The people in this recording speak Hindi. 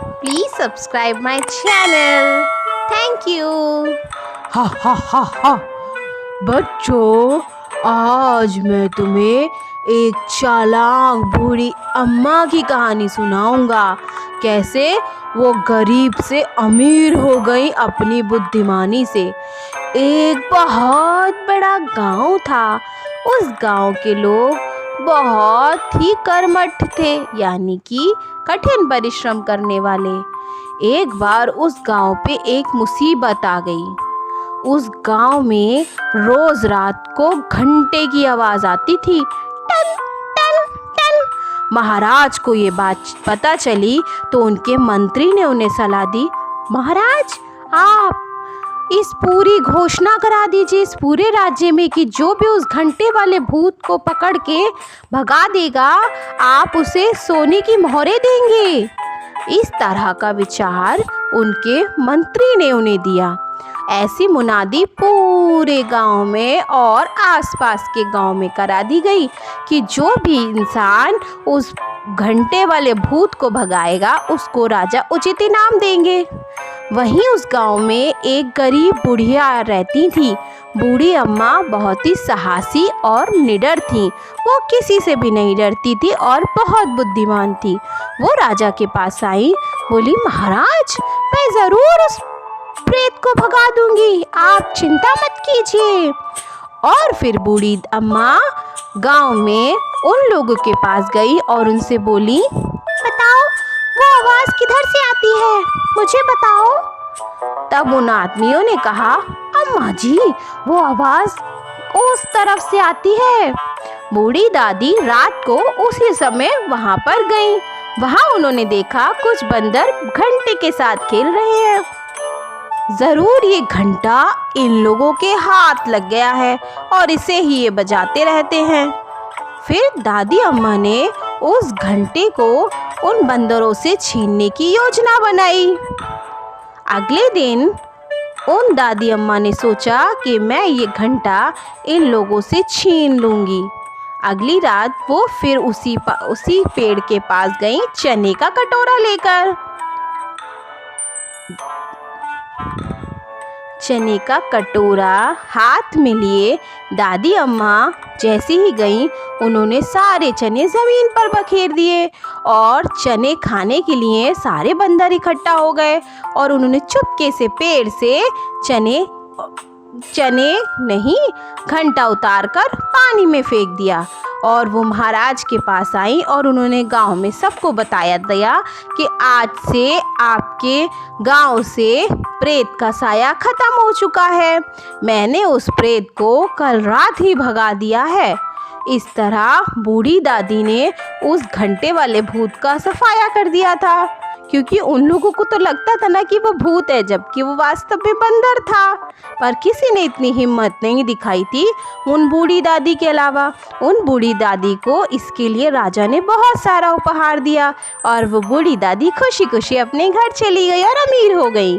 Please subscribe my channel. Thank you. हा हा हा हा। बच्चों, आज मैं तुम्हें एक चालाक बूढ़ी अम्मा की कहानी सुनाऊंगा। कैसे वो गरीब से अमीर हो गई अपनी बुद्धिमानी से। एक बहुत बड़ा गांव था। उस गांव के लोग बहुत ही कर्मठ थे, यानी कि कठिन परिश्रम करने वाले। एक बार उस गांव पे एक मुसीबत आ गई। उस गांव में रोज रात को घंटे की आवाज आती थी, टन टन टन। महाराज को ये बात पता चली तो उनके मंत्री ने उन्हें सलाह दी, महाराज आप इस पूरी घोषणा करा दीजिए इस पूरे राज्य में कि जो भी उस घंटे वाले भूत को पकड़ के भगा देगा, आप उसे सोने की मोहरें देंगे। इस तरह का विचार उनके मंत्री ने उन्हें दिया। ऐसी मुनादी पूरे गांव में और आसपास के गांव में करा दी गई कि जो भी इंसान उस घंटे वाले भूत को भगाएगा उसको राजा उचित इनाम देंगे। वहीं उस गांव में एक गरीब बुढ़िया रहती थी। बूढ़ी अम्मा बहुत ही साहसी और निडर थी। वो किसी से भी नहीं डरती थी और बहुत बुद्धिमान थी। वो राजा के पास आई, बोली, महाराज मैं ज़रूर उस प्रेत को भगा दूंगी, आप चिंता मत कीजिए। और फिर बूढ़ी अम्मा गांव में उन लोगों के पास गई और उनसे बोली, बताओ वो आवाज़ किधर से आती है, मुझे बताओ। तब उन आदमियों ने कहा, अम्मा जी वो आवाज़ उस तरफ से आती है। बूढ़ी दादी रात को उसी समय वहाँ पर गईं। वहाँ उन्होंने देखा कुछ बंदर घंटे के साथ खेल रहे हैं। ज़रूर ये घंटा इन लोगों के हाथ लग गया है और इसे ही ये बजाते रहते हैं। फिर दादी अम्मा ने उस घंटे को उन बंदरों से छीनने की योजना बनाई। अगले दिन उन दादी अम्मा ने सोचा कि मैं ये घंटा इन लोगों से छीन लूँगी। अगली रात वो फिर उसी पेड़ के पास गई चने का कटोरा लेकर। चने का कटोरा हाथ में लिए दादी अम्मा जैसे ही गईं, उन्होंने सारे चने ज़मीन पर बखेर दिए और चने खाने के लिए सारे बंदर इकट्ठा हो गए और उन्होंने चुपके से पेड़ से चने नहीं घंटा उतार कर पानी में फेंक दिया। और वो महाराज के पास आई और उन्होंने गांव में सबको बताया दिया कि आज से आपके गांव से प्रेत का साया खत्म हो चुका है। मैंने उस प्रेत को कल रात ही भगा दिया है। इस तरह बूढ़ी दादी ने उस घंटे वाले भूत का सफाया कर दिया था, क्योंकि उन लोगों को तो लगता था ना कि वो भूत है, जबकि वो वास्तव में बंदर था। पर किसी ने इतनी हिम्मत नहीं दिखाई थी उन बूढ़ी दादी के अलावा। उन बूढ़ी दादी को इसके लिए राजा ने बहुत सारा उपहार दिया और वो बूढ़ी दादी खुशी खुशी अपने घर चली गई और अमीर हो गई।